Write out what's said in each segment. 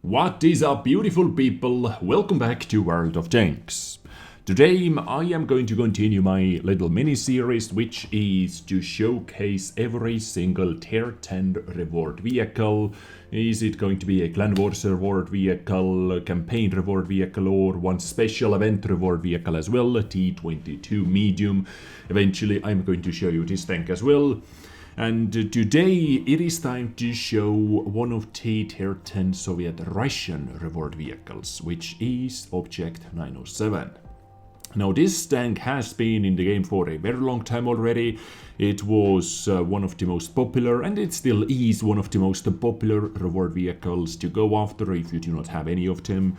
What is up, beautiful people? Welcome back to World of Tanks. Today I am going to continue my little mini-series, which is to showcase every single tier 10 reward vehicle. Is it going to be a Clan Wars reward vehicle, a campaign reward vehicle, or one special event reward vehicle as well, a T-22 medium. Eventually I'm going to show you this tank as well. And today it is time to show one of the tier 10 Soviet Russian reward vehicles, which is Object 907. Now this tank has been in the game for a very long time already. It was one of the most popular, and it still is one of the most popular reward vehicles to go after if you do not have any of them.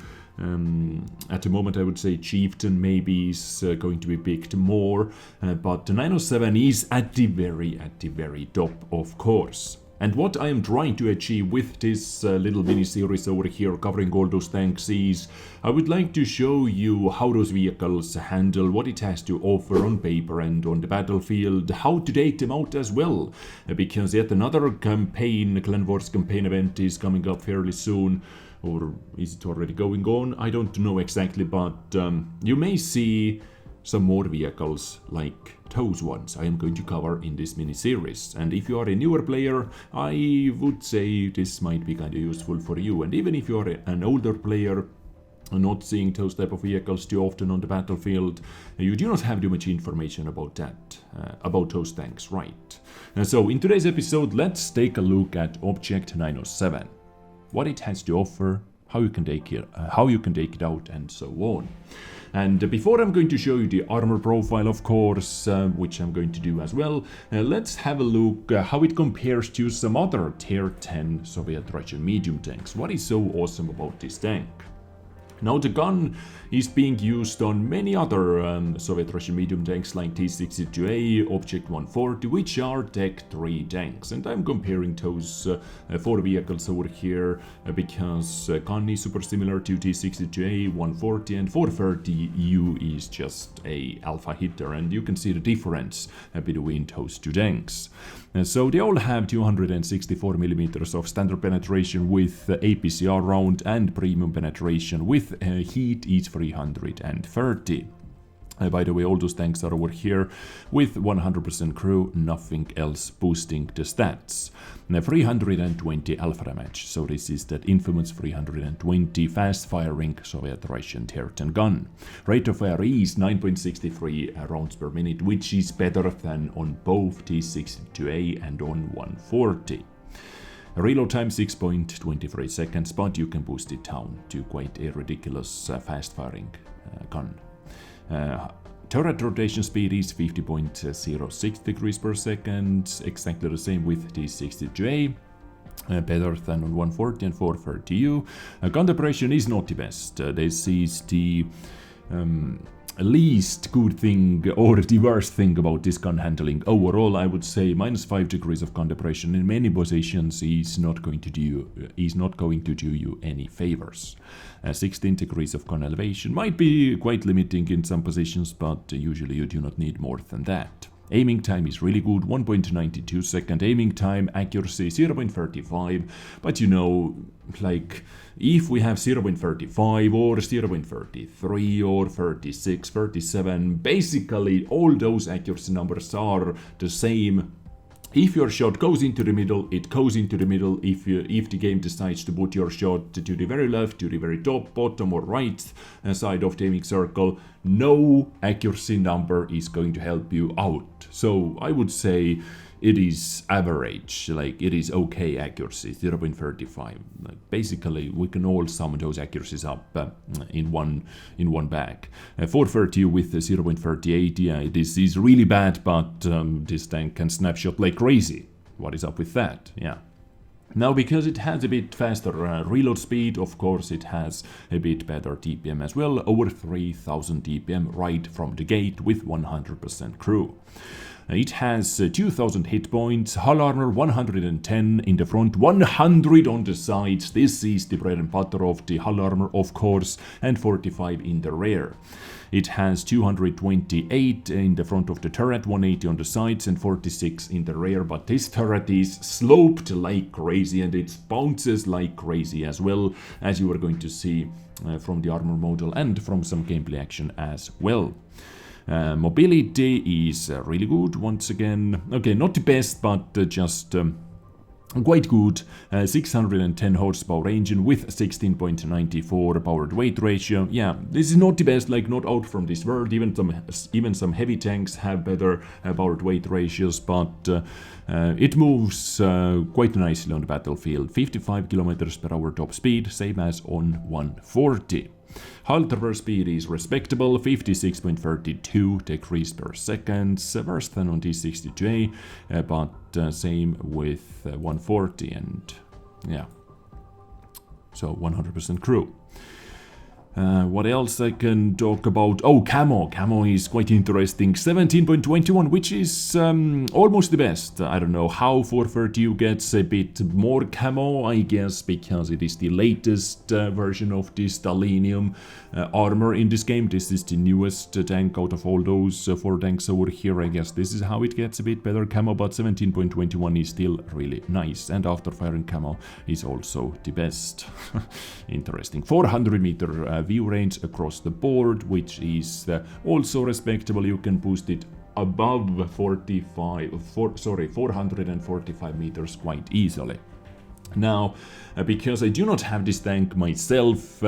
At the moment I would say Chieftain maybe is going to be picked more, but the 907 is at the very top, of course. And what I am trying to achieve with this little mini-series over here covering all those tanks is I would like to show you how those vehicles handle, what it has to offer on paper and on the battlefield, how to take them out as well, because yet another campaign, Clan Wars campaign event is coming up fairly soon. Or is it already going on? I don't know exactly, but you may see some more vehicles like those ones I am going to cover in this mini-series. And if you are a newer player, I would say this might be kind of useful for you. And even if you are an older player, not seeing those type of vehicles too often on the battlefield, you do not have too much information about that, about those tanks, right? And so in today's episode, let's take a look at Object 907. What it has to offer, how you can take it out, and so on. And before I'm going to show you the armor profile, of course, which I'm going to do as well, let's have a look how it compares to some other tier 10 Soviet Russian medium tanks. What is so awesome about this tank? Now the gun is being used on many other Soviet Russian medium tanks like T-62A, Object 140, which are Tech 3 tanks. And I'm comparing those 4 vehicles over here because gun is super similar to T-62A, 140, and 430U is just a alpha hitter, and you can see the difference between those two tanks. So they all have 264mm of standard penetration with APCR round, and premium penetration with heat is 330. By the way, all those tanks are over here with 100% crew, nothing else boosting the stats. 320 alpha damage, so this is that infamous 320 fast-firing Soviet Russian tier 10 gun. Rate of fire is 9.63 rounds per minute, which is better than on both T-62A and on 140. Reload time 6.23 seconds, but you can boost it down to quite a ridiculous fast-firing gun. Turret rotation speed is 50.06 degrees per second, exactly the same with T-62A. Better than on 140 and 430U. Gun depression is not the best. This is the least good thing or the worst thing about this gun handling. Overall, I would say -5 degrees of gun depression in many positions is not going to do you any favors. 16 degrees of gun elevation might be quite limiting in some positions, but usually you do not need more than that. Aiming time is really good, 1.92 second aiming time, accuracy 0.35, but you know, like, if we have 0.35 or 0.33 or 36, 37, basically all those accuracy numbers are the same. If your shot goes into the middle, it goes into the middle. If the game decides to put your shot to the very left, to the very top, bottom or right side of the aiming circle, no accuracy number is going to help you out. So I would say it is average, like it is okay accuracy, 0.35. Like basically, we can all sum those accuracies up in one bag. 430 with 0.38, yeah, this is really bad, but this tank can snapshot like crazy. What is up with that? Yeah. Now, because it has a bit faster reload speed, of course it has a bit better DPM as well, over 3000 DPM right from the gate with 100% crew. It has 2000 hit points, hull armor 110 in the front, 100 on the sides. This is the bread and butter of the hull armor, of course, and 45 in the rear. It has 228 in the front of the turret, 180 on the sides, and 46 in the rear. But this turret is sloped like crazy, and it bounces like crazy as well, as you are going to see from the armor model and from some gameplay action as well. Mobility is really good once again. Okay, not the best, but just quite good. 610 horsepower engine with 16.94 powered weight ratio. Yeah, this is not the best, like not out from this world. Even some heavy tanks have better powered weight ratios, but it moves quite nicely on the battlefield. 55 kilometers per hour top speed, same as on 140. Hull traverse speed is respectable, 56.32 degrees per second, worse than on T62A, but same with 140, and yeah, so 100% crew. What else I can talk about? Oh, camo. Camo is quite interesting. 17.21, which is almost the best. I don't know how 432 gets a bit more camo, I guess, because it is the latest version of this Stalinium armor in this game. This is the newest tank out of all those 4 tanks over here. I guess this is how it gets a bit better camo, but 17.21 is still really nice. And after firing camo is also the best. Interesting. 400 meter view range across the board, which is also respectable. You can boost it above 445 meters quite easily. Now, because I do not have this tank myself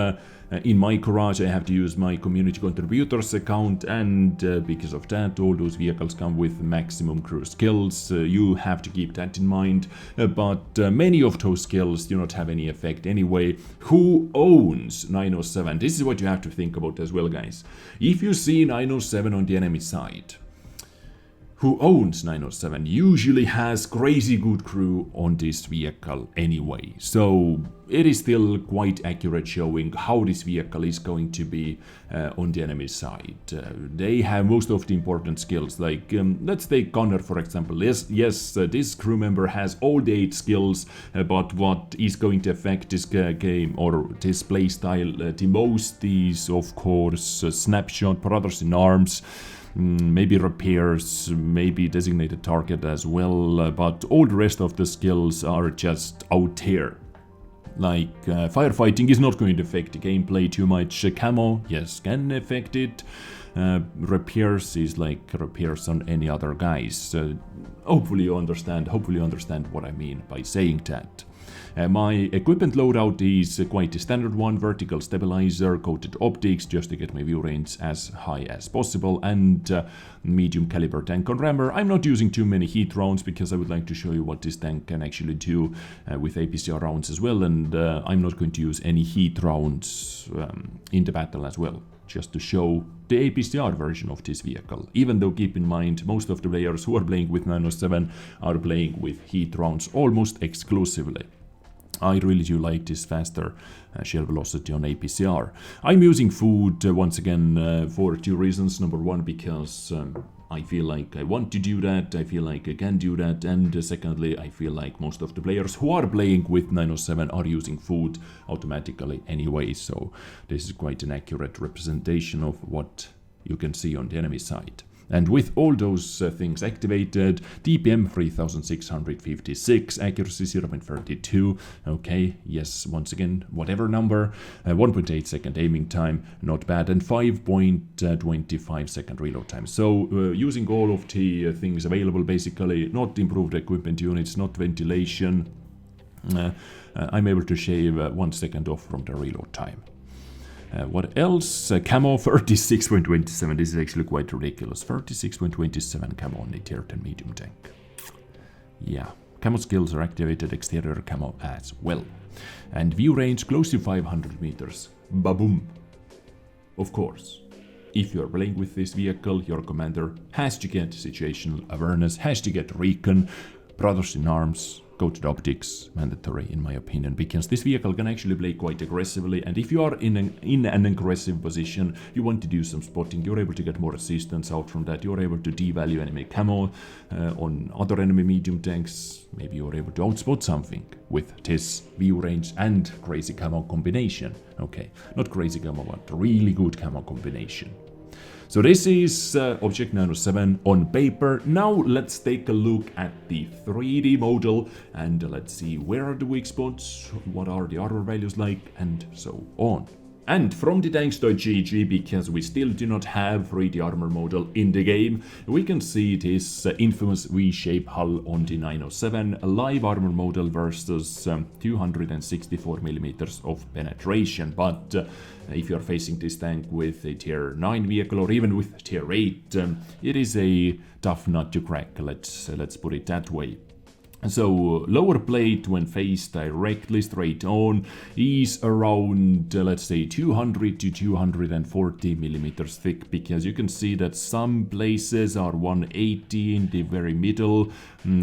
in my garage, I have to use my community contributors account, and because of that, all those vehicles come with maximum crew skills. You have to keep that in mind, but many of those skills do not have any effect anyway. Who owns 907? This is what you have to think about as well, guys. If you see 907 on the enemy side, who owns 907 usually has crazy good crew on this vehicle anyway. So it is still quite accurate showing how this vehicle is going to be on the enemy side. They have most of the important skills, like let's take Connor for example. Yes, this crew member has all the 8 skills, but what is going to affect this game or this playstyle the most is of course snapshot, brothers in arms, maybe repairs, maybe designated target as well, but all the rest of the skills are just out here. Like firefighting is not going to affect the gameplay too much. Camo, yes, can affect it. Repairs is like repairs on any other guys. Hopefully you understand what I mean by saying that. My equipment loadout is quite a standard one: vertical stabilizer, coated optics just to get my view range as high as possible, and medium caliber tank on rammer. I'm not using too many heat rounds because I would like to show you what this tank can actually do with APCR rounds as well, and I'm not going to use any heat rounds in the battle as well, just to show the APCR version of this vehicle. Even though, keep in mind, most of the players who are playing with 907 are playing with heat rounds almost exclusively. I really do like this faster shell velocity on APCR. I'm using food once again for 2 reasons. Number 1, because I feel like I want to do that, I feel like I can do that, and secondly, I feel like most of the players who are playing with 907 are using food automatically anyway, so this is quite an accurate representation of what you can see on the enemy side. And with all those things activated, DPM 3656, accuracy 0.32, okay, yes, once again, whatever number, 1.8 second aiming time, not bad, and 5.25 second reload time. So using all of the things available, basically, not improved equipment units, not ventilation, I'm able to shave 1 second off from the reload time. What else? Camo 36.27. This is actually quite ridiculous. 36.27 camo on the tier 10 medium tank. Yeah, camo skills are activated, exterior camo as well. And view range close to 500 meters. Ba-boom. Of course, if you are playing with this vehicle, your commander has to get situational awareness, has to get recon, brothers in arms, go to the optics, mandatory in my opinion, because this vehicle can actually play quite aggressively, and if you are in an aggressive position, you want to do some spotting, you're able to get more assistance out from that, you're able to devalue enemy camo on other enemy medium tanks, maybe you're able to outspot something with this view range and crazy camo combination. Okay, not crazy camo, but really good camo combination. So this is Object 907 on paper. Now let's take a look at the 3D model and let's see where are the weak spots, what are the armor values like, and so on. And from the tanks.gg, because we still do not have 3D armor model in the game, we can see this infamous V-shape hull on the 907, a live armor model versus 264mm of penetration. But if you are facing this tank with a tier 9 vehicle or even with tier 8, it is a tough nut to crack, let's put it that way. So lower plate when faced directly straight on is around let's say 200 to 240 millimeters thick, because you can see that some places are 180 in the very middle,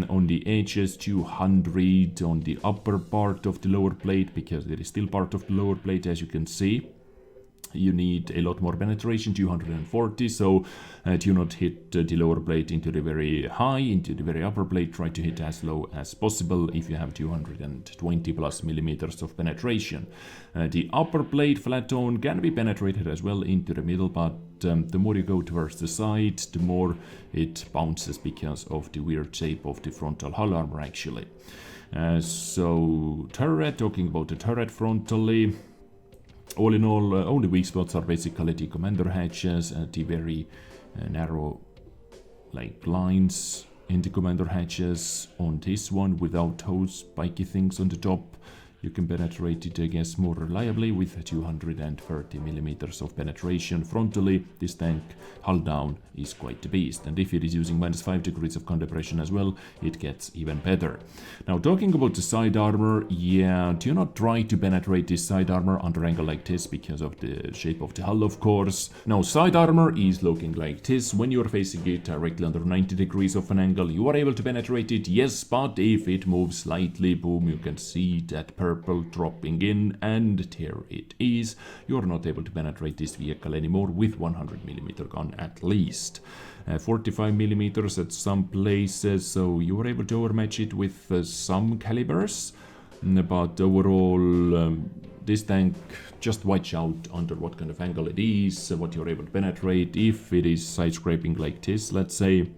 on the edges 200 on the upper part of the lower plate, because it is still part of the lower plate as you can see. You need a lot more penetration, 240, so do not hit the lower plate into the very high, into the very upper plate, try to hit as low as possible if you have 220 plus millimeters of penetration. The upper plate flat tone can be penetrated as well into the middle, but the more you go towards the side, the more it bounces because of the weird shape of the frontal hull armor actually. So turret, talking about the turret frontally, all in all, only weak spots are basically the commander hatches, the very narrow like lines in the commander hatches. On this one, without those spiky things on the top, you can penetrate it, I guess, more reliably with 230 millimeters of penetration. Frontally, this tank hull down is quite the beast, and if it is using -5 degrees of compression as well, it gets even better. Now, talking about the side armor, yeah, do not try to penetrate this side armor under angle like this because of the shape of the hull, of course. Now, side armor is looking like this. When you're facing it directly under 90 degrees of an angle, you are able to penetrate it, yes, but if it moves slightly, boom, you can see that purple dropping in, and there it is. You're not able to penetrate this vehicle anymore with 100mm gun at least. 45mm at some places, so you were able to overmatch it with some calibers, but overall this tank, just watch out under what kind of angle it is, what you're able to penetrate. If it is side scraping like this, let's say,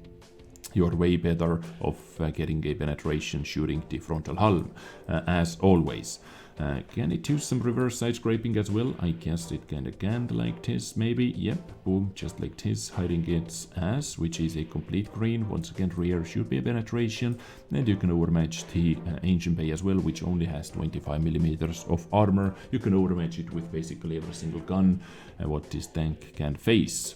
you're way better off getting a penetration shooting the frontal hull, as always. Can it use some reverse side scraping as well? I guess it kinda can, like this maybe. Yep, boom, just like this, hiding its ass, which is a complete green. Once again, rear should be a penetration, and you can overmatch the engine bay as well, which only has 25mm of armor. You can overmatch it with basically every single gun what this tank can face.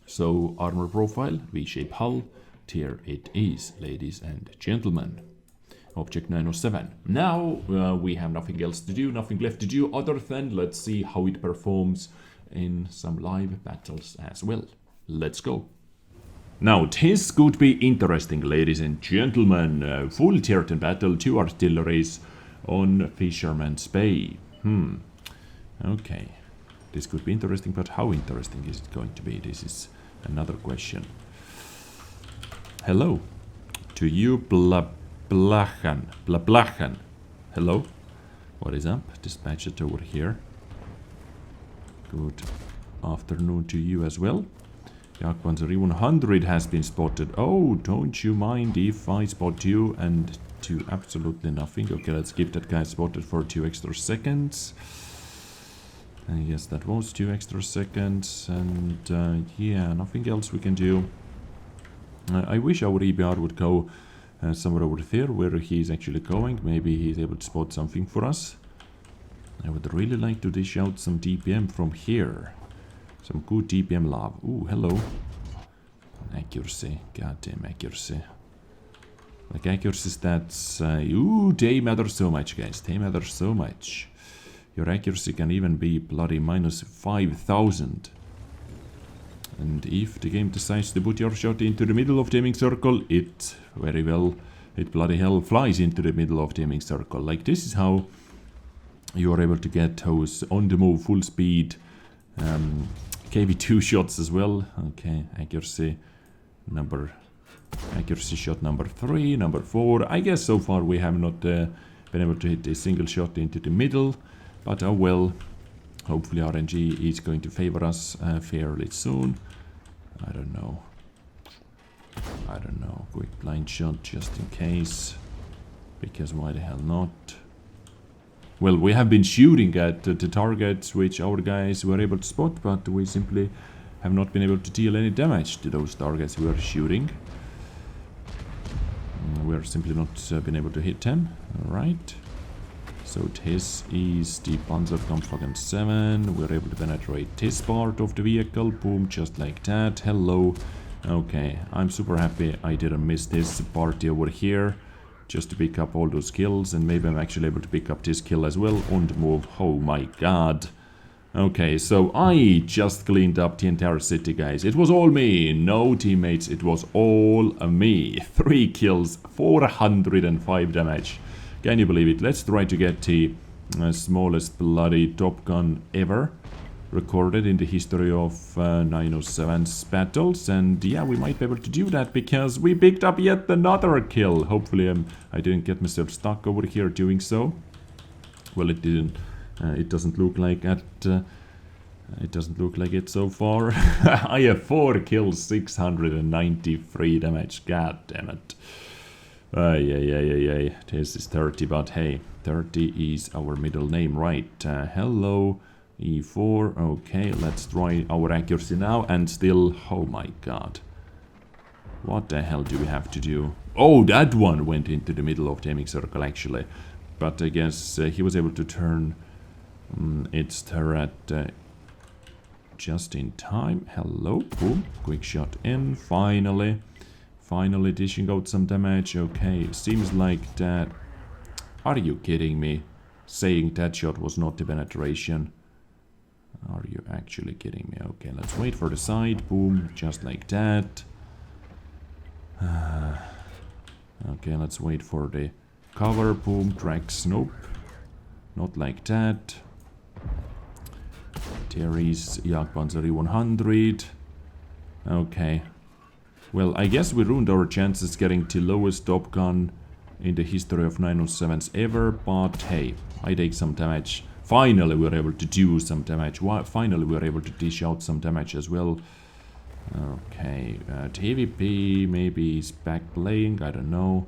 So armor profile, V-shape hull, here it is, ladies and gentlemen. Object 907. Now we have nothing else to do, nothing left to do other than let's see how it performs in some live battles as well. Let's go. Now this could be interesting, ladies and gentlemen. Full tier 10 battle, 2 artilleries on Fisherman's Bay. Okay. This could be interesting, but how interesting is it going to be? This is another question. Hello to you, Blachan. Hello. What is up? Dispatch it over here. Good afternoon to you as well. Yakpanzer 100 has been spotted. Oh, don't you mind if I spot you and do absolutely nothing? Okay, let's keep that guy spotted for 2 extra seconds. And yes, that was 2 extra seconds. And yeah, nothing else we can do. I wish our EBR would go somewhere over there where he's actually going. Maybe he's able to spot something for us. I would really like to dish out some DPM from here. Some good DPM love. Ooh, hello. Accuracy. Goddamn accuracy. Like accuracy stats. Ooh, they matter so much, guys. They matter so much. Your accuracy can even be bloody minus 5,000. And if the game decides to put your shot into the middle of the aiming circle, it very well it bloody hell flies into the middle of the aiming circle. Like, this is how you are able to get those on the move, full speed KV2 shots as well. Okay, accuracy shot number 3, number 4. I guess so far we have not been able to hit a single shot into the middle, but oh well. Hopefully RNG is going to favor us fairly soon. I don't know. Quick blind shot just in case, because why the hell not? Well, we have been shooting at the targets which our guys were able to spot, but we simply have not been able to deal any damage to those targets we were shooting. We're simply not been able to hit them. Alright. So this is the Panzerkampfwagen 7. We're able to penetrate this part of the vehicle. Boom, just like that. Hello. Okay, I'm super happy I didn't miss this party over here. Just to pick up all those kills, and maybe I'm actually able to pick up this kill as well on the move. Oh my god. Okay, so I just cleaned up the entire city, guys. It was all me, no teammates, it was all me. 3 kills, 405 damage. Can you believe it? Let's try to get the smallest bloody Top Gun ever recorded in the history of 907's battles, and yeah, we might be able to do that because we picked up yet another kill. Hopefully I didn't get myself stuck over here doing so. Well, it didn't. It doesn't look like it. It doesn't look like it so far. I have 4 kills, 693 damage. God damn it. Yeah. This is 30, but hey, 30 is our middle name, right? Hello. E4, okay, let's try our accuracy now, and still, oh my god. What the hell do we have to do? Oh, that one went into the middle of the aiming circle, actually. But I guess he was able to turn its turret just in time. Hello, boom, quick shot in, finally dishing out some damage. Okay, seems like that... Are you kidding me? Saying that shot was not the penetration. Are you actually kidding me? Okay, let's wait for the side. Boom, just like that. Okay, let's wait for the cover. Boom, tracks. Nope. Not like that. Terry's Jagdpanzer 100. Okay. Well, I guess we ruined our chances getting the lowest Top Gun in the history of 907s ever, but hey, I take some damage. Finally, we're able to do some damage. Finally, we're able to dish out some damage as well. Okay, TVP maybe is back playing, I don't know.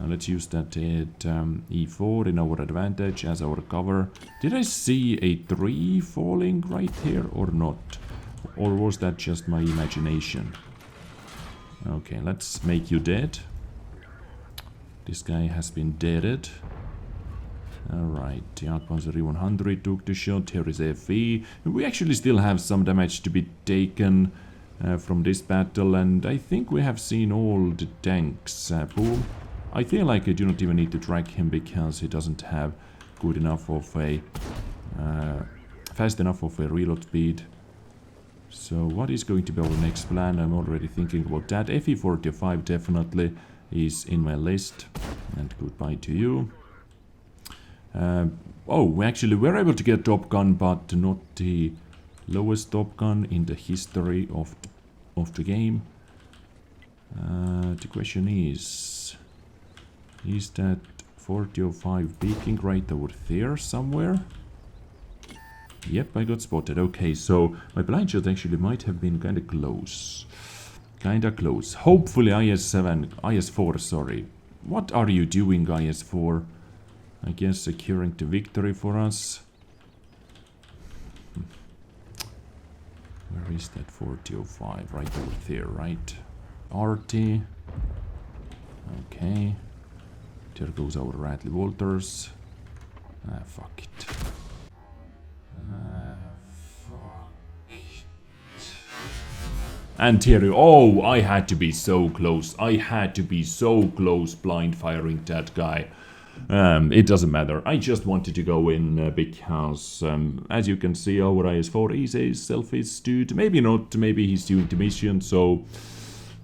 Let's use that E4 in our advantage as our cover. Did I see a 3 falling right here or not? Or was that just my imagination? Okay, let's make you dead. This guy has been deaded. Alright, the Jagdpanzer 100 took the shot. Here is FE. We actually still have some damage to be taken from this battle, and I think we have seen all the tanks. Boom. I feel like I do not even need to track him because he doesn't have good enough of a... fast enough of a reload speed. So what is going to be our next plan? I'm already thinking about that. FE45 definitely is in my list. And goodbye to you. Oh, actually we're able to get Top Gun, but not the lowest Top Gun in the history of the game. The question is that 4005 peeking right over there somewhere? Yep, I got spotted. Okay, so my blind shot actually might have been kinda close. Kinda close. Hopefully IS-4, sorry. What are you doing, IS-4? I guess securing the victory for us. Where is that 4005? Right over there, right? RT. Okay. There goes our Radley Walters. Fuck it. Fuck it. And here, oh, I had to be so close. I had to be so close blind firing that guy. It doesn't matter. I just wanted to go in because, as you can see, our IS-4 is a selfish dude. Maybe not. Maybe he's doing the mission. So,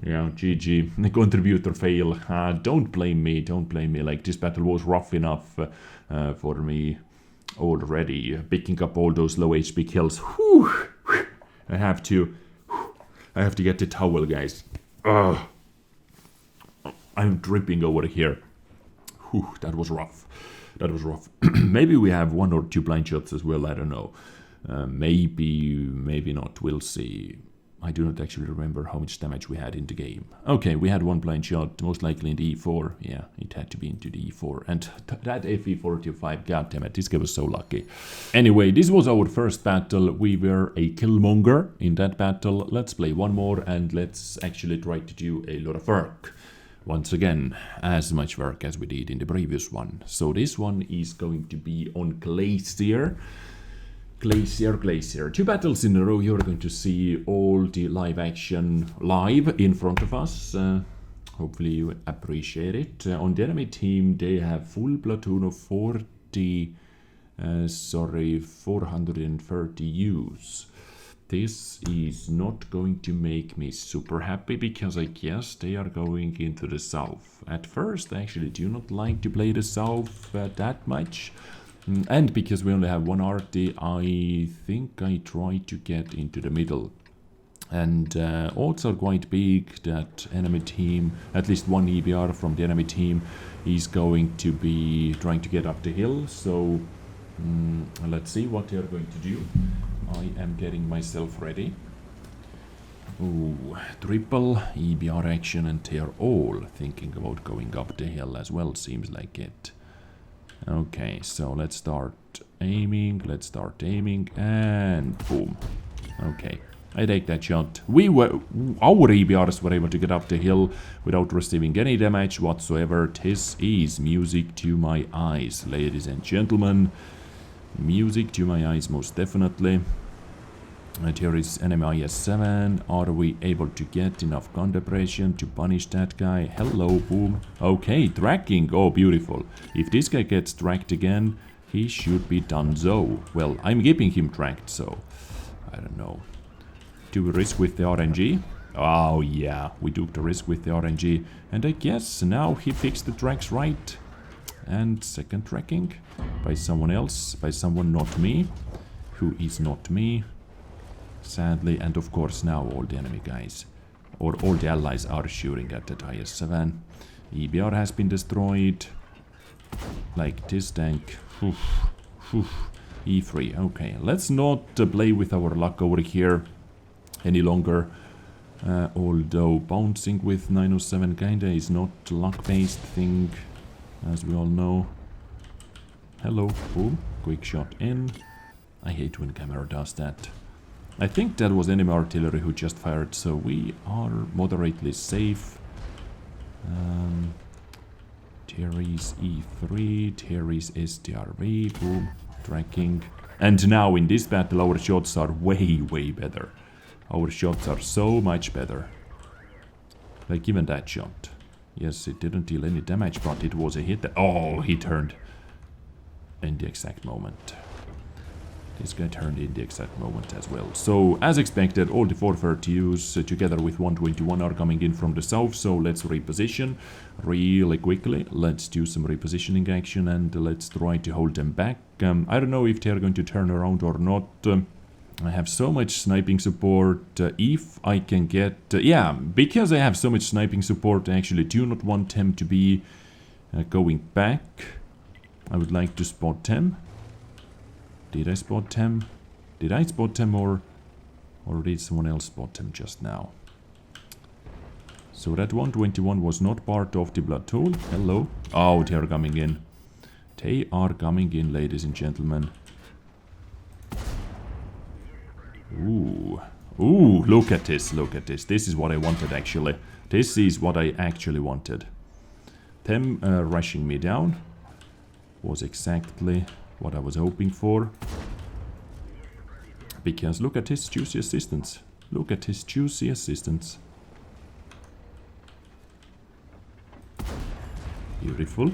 Yeah, GG. Contributor fail. Don't blame me, don't blame me. Like, this battle was rough enough for me already. Picking up all those low HP kills. Whew. I have to get the towel, guys. Ugh. I'm dripping over here. Whew, that was rough. That was rough. Maybe we have 1 or 2 blind shots as well, I don't know. Maybe not, we'll see. I do not actually remember how much damage we had in the game. Okay, we had 1 blind shot, most likely in the E4. Yeah, it had to be into the E4. And that FE45, goddammit, this guy was so lucky. Anyway, this was our first battle. We were a killmonger in that battle. Let's play one more and let's actually try to do a lot of work. Once again, as much work as we did in the previous one. So this one is going to be on Glacier. Glacier. 2 battles in a row. You're going to see all the live action live in front of us. Hopefully you appreciate it. On the enemy team, they have full platoon of 430 U's. This is not going to make me super happy because I guess they are going into the south. At first, I actually do not like to play the south that much. And because we only have 1 arty, I think I try to get into the middle. And odds are quite big that enemy team, at least 1 EBR from the enemy team, is going to be trying to get up the hill. So let's see what they are going to do. I am getting myself ready. Ooh, triple EBR action, and they are all thinking about going up the hill as well, seems like it. Okay, so let's start aiming, and boom. Okay, I take that shot. Our EBRs were able to get up the hill without receiving any damage whatsoever. This is music to my eyes, ladies and gentlemen. Music to my eyes, most definitely. And here is enemy IS-7. Are we able to get enough gun depression to punish that guy? Hello, boom. Okay, tracking. Oh, beautiful. If this guy gets tracked again, he should be donezo. Well, I'm keeping him tracked, so I don't know. Do we risk with the RNG? Oh, yeah, we took the risk with the RNG. And I guess now he fixed the tracks right. And second tracking by someone else, by someone not me, who is not me. Sadly, and of course now all the enemy guys, or all the allies are shooting at that IS-7. EBR has been destroyed. Like this tank. E3, okay. Let's not play with our luck over here any longer. Although bouncing with 907 kinda is not a luck-based thing, as we all know. Hello, boom. Quick shot in. I hate when camera does that. I think that was enemy artillery who just fired, so we are moderately safe. Terry's E3, Terry's STRV, boom, tracking. And now in this battle our shots are way better. Our shots are so much better. Like even that shot. Yes, it didn't deal any damage, but it was a hit. Oh, he turned in the exact moment. This guy turned in the exact moment as well. So, as expected, all the 430s together with 121 are coming in from the south. So, let's reposition really quickly. Let's do some repositioning action and let's try to hold them back. I don't know if they're going to turn around or not. I have so much sniping support. If I can get... yeah, because I have so much sniping support, I actually do not want them to be going back. I would like to spot them. Did I spot them? Did I spot them or did someone else spot them just now? So that 121 was not part of the platoon. Hello. Oh, they are coming in. They are coming in, ladies and gentlemen. Ooh. Ooh, look at this, look at this. This is what I wanted, actually. This is what I actually wanted. Them rushing me down was exactly what I was hoping for. Because look at his juicy assistance. Look at his juicy assistance. Beautiful.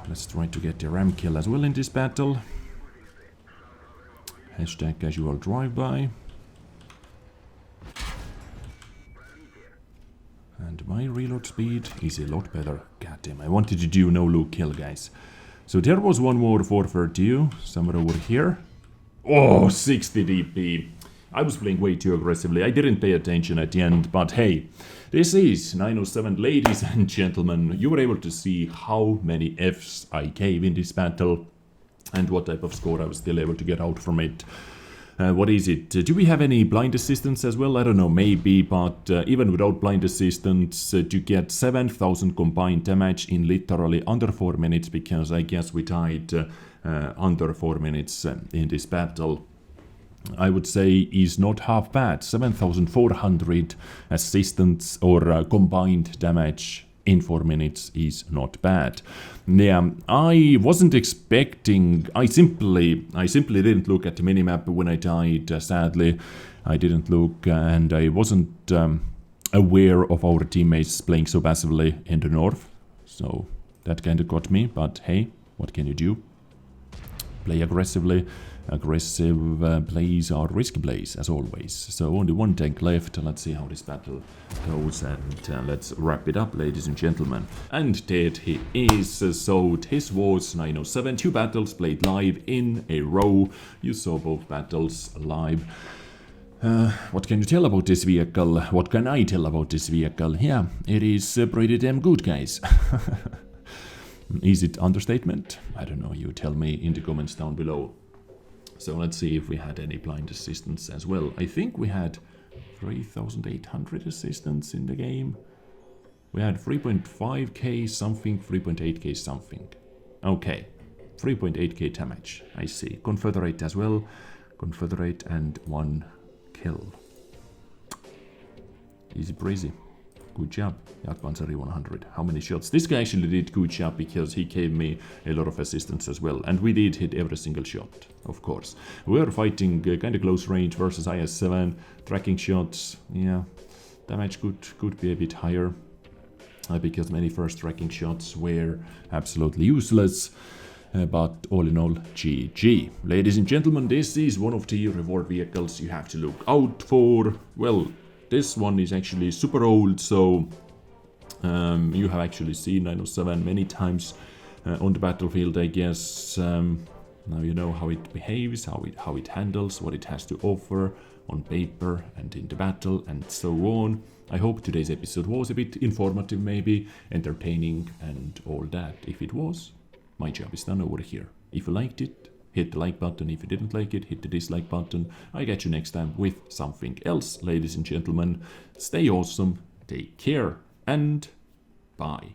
Let's try to get the ram kill as well in this battle. Hashtag casual drive-by. my reload speed is a lot better. God damn, I wanted to do no look kill, guys. So there was one more 432 somewhere over here. Oh, 60 DP. I was playing way too aggressively. I didn't pay attention at the end, but hey, this is 907, ladies and gentlemen. You were able to see how many Fs I gave in this battle and what type of score I was still able to get out from it. What is it? Do we have any blind assistance as well? I don't know, maybe, but even without blind assistance, to get 7,000 combined damage in literally under 4 minutes, because I guess we died under 4 minutes in this battle, I would say is not half bad. 7,400 assistance or combined damage in 4 minutes is not bad. Yeah, I wasn't expecting. I simply didn't look at the minimap when I died. Sadly, I didn't look, and I wasn't aware of our teammates playing so passively in the north. So that kind of got me. But hey, what can you do? Play aggressively. Aggressive plays are risky plays, as always. So only one tank left. Let's see how this battle goes, and let's wrap it up, ladies and gentlemen. And there he is. So this was 907. 2 battles played live in a row. You saw both battles live. What can you tell about this vehicle? What can I tell about this vehicle? Yeah, it is pretty damn good, guys. Is it understatement? I don't know. You tell me in the comments down below. So let's see if we had any blind assistance as well. I think we had 3,800 assistance in the game. We had 3.5k something, 3.8k something. Okay, 3.8k damage. I see. Confederate as well. Confederate and 1 kill. Easy breezy. Good job, Jagdpanzer 100. How many shots? This guy actually did good job because he gave me a lot of assistance as well. And we did hit every single shot, of course. We are fighting kind of close range versus IS-7. Tracking shots, yeah. Damage could be a bit higher. Because many first tracking shots were absolutely useless. But all in all, GG. Ladies and gentlemen, this is one of the reward vehicles you have to look out for. Well, this one is actually super old, so you have actually seen 907 many times on the battlefield, I guess. Now you know how it behaves, how it handles, what it has to offer on paper and in the battle, and so on. I hope today's episode was a bit informative, maybe entertaining and all that. If it was, my job is done over here. If you liked it, hit the like button. If you didn't like it, hit the dislike button. I catch you next time with something else, ladies and gentlemen. Stay awesome, take care, and bye.